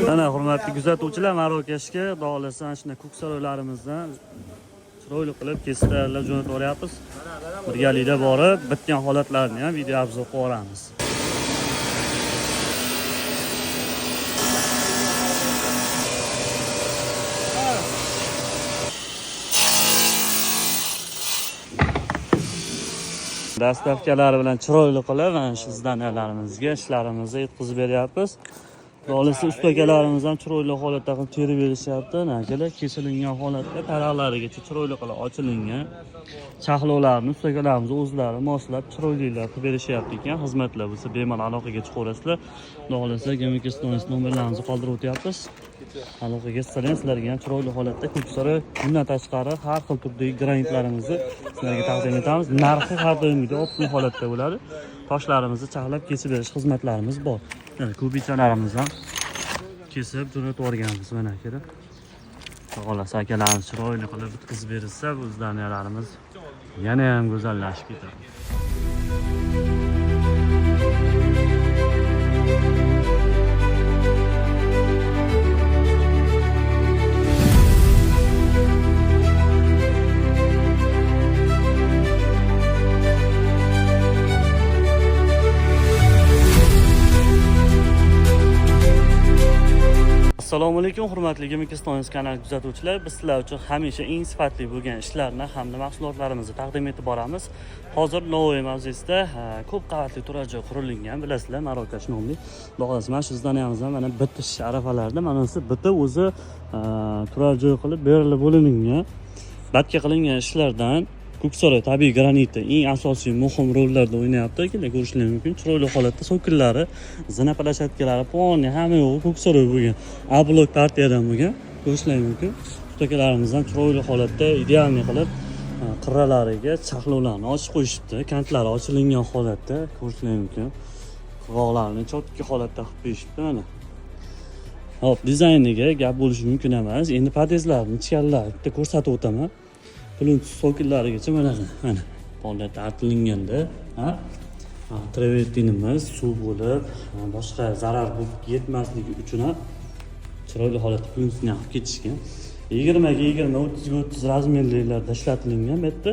Mana hurmatli kuzatuvchilar, Marokashga xohlasan shunday ko'ksaroylarimizdan chiroyli qilib kesib tayyorlab jo'nataveryapmiz. Birgalikda borib, bitgan holatlarni ham video obzor qilib olamiz. Dastavkalar bilan chiroyli qilib mana shu zdaniyalarımizga ishlarimizni yetkazib beryapmiz. Xohlasa ustakalarimiz ham chiroyli holatda qilib terib berishyapti. Nakalar kesilingan holatda taraqlarigacha chiroyli qilib ochilingan chaqlovlarni ustakalarimiz o'zlari moslab chiroylilar qilib berishyapti ekan. Xizmatlar bo'lsa bemalol aloqaga chiqaverasizlar. Xohlasa Gemikistonning nomerlarimizni qoldirib o'tyapmiz. Aloqaga chiqsalaring sizlarga ham chiroyli holatda ko'ksaroy bundan tashqari har xil turdagi granitlarimizni sizlarga taqdim etamiz. Narxi har doimgidek optimal holatda bo'ladi. Toshlarimizni chaqlab kesib berish xizmatlarimiz bor. Yani kubichalarimiz ham kesib jo'natib yuborganmiz mana akada. Xohlasa akalarimiz chiroyli qilib bitkazib bersa, bu zdaniyalarimiz yana ham go'zallashib ketadi. Assalomu alaykum hurmatli Gemikiston kanali kuzatuvchilar. Biz sizlar uchun hamisha eng sifatli bo'lgan ishlarni hamda mahsulotlarimizni taqdim etib boramiz. Hozir Navoiy mavzesida ko'p qavatli turar joy qurilgan, bilasizlar, Marokash nomli. Xolos mana shu zdaniyamizdan mana bitish arafalarida mana shu bitib o'zi turar joy qilib berilib bo'lingan. Batga qilingan ishlardan Ko'ksaroy tabiiy graniti eng asosiy muhim rollarda o'ynayapti. Keling ko'rishingiz mumkin. Chiroyli holatda so'killari, zina plashatkalari, ponni hamma yo'q Ko'ksaroy bo'lgan. A-blok partiyadan bo'lgan. Ko'rishingiz mumkin. Ustakalarimiz chiroyli holatda idealniy qilib qirralariga chaqlovlarni ochib qo'yishibdi. Kantlari ochilingan holatda ko'rishingiz mumkin. Qirg'oqlarni chotki holatda qilib qo'yishibdi mana. Hop, dizayniga gap bo'lishi mumkin emas. Endi podezlarni ichkarilarida ko'rsatib o'taman. Plunch sokillarigacha mana holatda artilinganda, travertinimiz suv bo'lib, boshqa zarar yetmasligi uchun ham chiroyli holatda plunchni olib ketishgan. 20 ga 20, 30 ga 30 razmerlarda ishlatilgan bu yerda.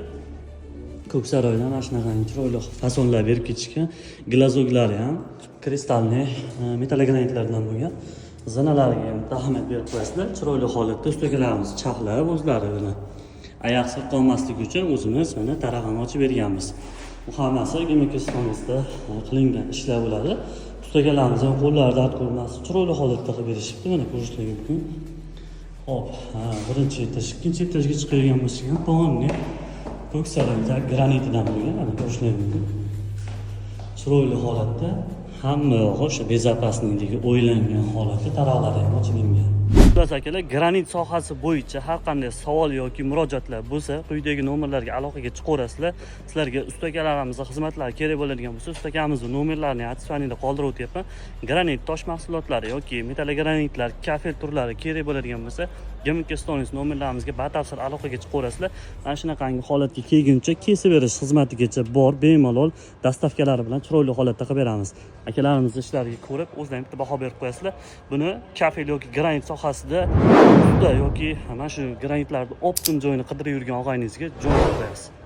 Ko'ksaroydan mana shunaqa chiroyli fasonlar berib ketishgan. Glazoglari ham kristalniy metallogranitlardan bo'lgan. Zanalarga ham ahamiyat berib qo'yasizlar. Chiroyli holatda ustakalarimiz chaqlab o'zlari bilan oyoq sirtib qolmasligi uchun o'zimiz mana tarag'ini ochib berganmiz. Bu hammasi Gemikistonda qilingan ishlar bo'ladi. Ustakalarimiz ham qo'llari dard ko'rmasdan chiroyli holatda qilib berishibdi. Mana ko'rishingiz mumkin. Hop, birinchi etash, ikkinchi etajga chiqadigan bo'lsa ham ponni Ko'ksaroy granitidan bo'lgan. Mana ko'rishingiz mumkin. Chiroyli holatda hamma yog'i o'sha bezopasnikligi o'ylangan holatda taraqlari ham ochilingan. Biz akalar, granit sohasi bo'yicha har qanday savol yoki murojaatlar bo'lsa, quyidagi nomerlarga aloqaga chiqaverasizlar. Sizlarga ustakalarimiz xizmatlari kerak bo'ladigan bo'lsa, ustakamizning nomerlarini atsfanida qoldirib o'tyapman. Granit tosh mahsulotlari yoki metallogranitlar, kafel turlari kerak bo'ladigan bo'lsa, Gemikiston nomerlarimizga batafsil aloqaga chiqaverasizlar. Mana shunaqangi holatga kelguncha kesib berish xizmatigacha bor, bemalol dastavkalari bilan chiroyli holatda qilib beramiz. Akalarimiz ishlariga ko'rib, o'zlarining bitta baho berib qo'yasizlar. Buni kafel yoki granit sohasida yoki mana shu granitlarning optim joyini qidirib yurgan og'aynizga jo'natib qo'yasiz.